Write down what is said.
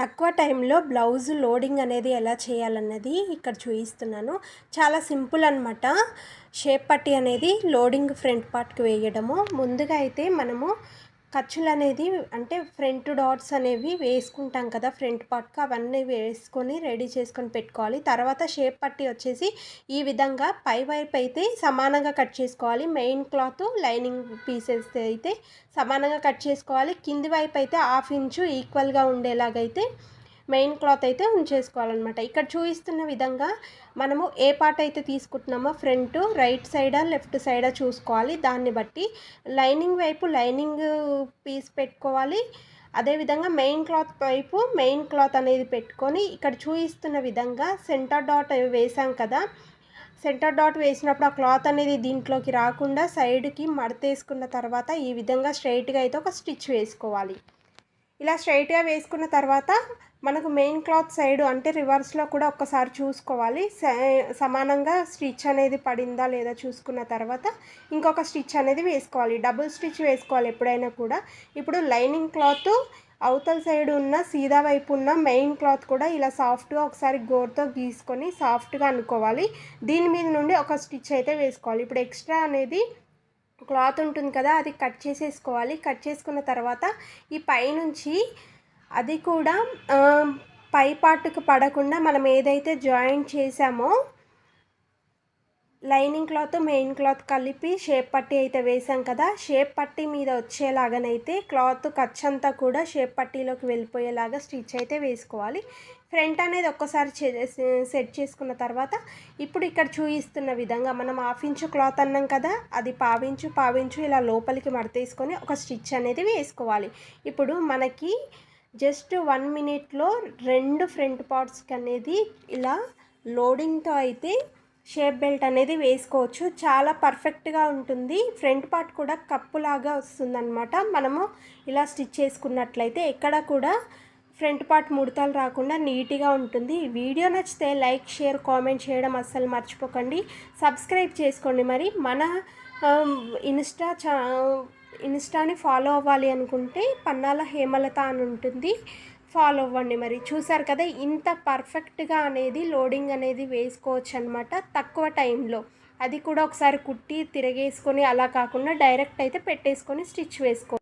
తక్కువ టైంలో blouse loading అనేది ఎలా చేయాలన్నది ఇక్కడ చూపిస్తున్నాను. చాలా సింపుల్ అనమాట. షేప్ పట్టీ అనేది లోడింగ్ ఫ్రంట్ పార్ట్కి వేయడము. ముందుగా అయితే మనము ఖర్చులు అనేది అంటే ఫ్రంట్ డాట్స్ అనేవి వేసుకుంటాం కదా ఫ్రంట్ పార్ట్కి, అవన్నీ వేసుకొని రెడీ చేసుకొని పెట్టుకోవాలి. తర్వాత షేప్ పట్టీ వచ్చేసి ఈ విధంగా పై వైపు అయితే సమానంగా కట్ చేసుకోవాలి. మెయిన్ క్లాత్ లైనింగ్ పీసెస్ అయితే సమానంగా కట్ చేసుకోవాలి. కింది వైపు అయితే 1/2 ఇంచు ఈక్వల్గా ఉండేలాగైతే మెయిన్ క్లాత్ అయితే ఉంచేసుకోవాలన్నమాట. ఇక్కడ చూపిస్తున్న విధంగా మనము ఏ పార్ట్ అయితే తీసుకుంటున్నామో ఫ్రంట్ రైట్ సైడా లెఫ్ట్ సైడా చూసుకోవాలి. దాన్ని బట్టి లైనింగ్ వైపు లైనింగ్ పీస్ పెట్టుకోవాలి. అదేవిధంగా మెయిన్ క్లాత్ వైపు మెయిన్ క్లాత్ అనేది పెట్టుకొని ఇక్కడ చూపిస్తున్న విధంగా సెంటర్ డాట్ వేసాం కదా, సెంటర్ డాట్ వేసినప్పుడు ఆ క్లాత్ అనేది దీంట్లోకి రాకుండా సైడ్కి మడతేసుకున్న తర్వాత ఈ విధంగా స్ట్రైట్గా అయితే ఒక స్టిచ్ వేసుకోవాలి. ఇలా స్ట్రైట్గా వేసుకున్న తర్వాత మనకు మెయిన్ క్లాత్ సైడు అంటే రివర్స్లో కూడా ఒక్కసారి చూసుకోవాలి. సమానంగా స్టిచ్ అనేది పడిందా లేదా చూసుకున్న తర్వాత ఇంకొక స్టిచ్ అనేది వేసుకోవాలి. డబుల్ స్టిచ్ వేసుకోవాలి ఎప్పుడైనా కూడా. ఇప్పుడు లైనింగ్ క్లాత్ అవతల సైడ్ ఉన్న సీదా వైపు ఉన్న మెయిన్ క్లాత్ కూడా ఇలా సాఫ్ట్గా ఒకసారి గోరుతో గీసుకొని సాఫ్ట్గా అనుకోవాలి. దీని మీద నుండి ఒక స్టిచ్ అయితే వేసుకోవాలి. ఇప్పుడు ఎక్స్ట్రా అనేది క్లాత్ ఉంటుంది కదా, అది కట్ చేసేసుకోవాలి. కట్ చేసుకున్న తర్వాత ఈ పైనుంచి అది కూడా పై పార్ట్కి పడకుండా మనం ఏదైతే జాయింట్ చేసామో లైనింగ్ క్లాత్ మెయిన్ క్లాత్ కలిపి షేప్ పట్టీ అయితే వేసాం కదా, షేప్ పట్టీ మీద వచ్చేలాగానైతే క్లాత్ ఖర్చంతా కూడా షేప్ పట్టీలోకి వెళ్ళిపోయేలాగా స్టిచ్ అయితే వేసుకోవాలి. ఫ్రంట్ అనేది ఒక్కసారి సెట్ చేసుకున్న తర్వాత ఇప్పుడు ఇక్కడ చూపిస్తున్న విధంగా మనం 1/2 ఇంచు క్లాత్ అన్నాం కదా, అది పావించు ఇలా లోపలికి మడతేసుకొని ఒక స్టిచ్ అనేది వేసుకోవాలి. ఇప్పుడు మనకి జస్ట్ 1 మినిట్లో 2 ఫ్రంట్ పార్ట్స్కి అనేది ఇలా లోడింగ్తో అయితే షేప్ బెల్ట్ అనేది వేసుకోవచ్చు. చాలా పర్ఫెక్ట్గా ఉంటుంది. ఫ్రంట్ పార్ట్ కూడా కప్పులాగా వస్తుందన్నమాట. మనము ఇలా స్టిచ్ చేసుకున్నట్లయితే ఎక్కడ కూడా ఫ్రంట్ పార్ట్ ముడతలు రాకుండా నీట్గా ఉంటుంది. వీడియో నచ్చితే లైక్ షేర్ కామెంట్ చేయడం అస్సలు మర్చిపోకండి. సబ్స్క్రైబ్ చేసుకోండి. మరి మన ఇన్స్టాని ఫాలో అవ్వాలి అనుకుంటే పన్నాల హేమలత అని ఉంటుంది, ఫాలో అవ్వండి. మరి చూసారు కదా ఇంత పర్ఫెక్ట్గా అనేది లోడింగ్ అనేది వేసుకోవచ్చు అనమాట తక్కువ టైంలో. అది కూడా ఒకసారి కుట్టి తిరగేసుకొని అలా కాకుండా డైరెక్ట్ అయితే పెట్టేసుకొని స్టిచ్ వేసుకో.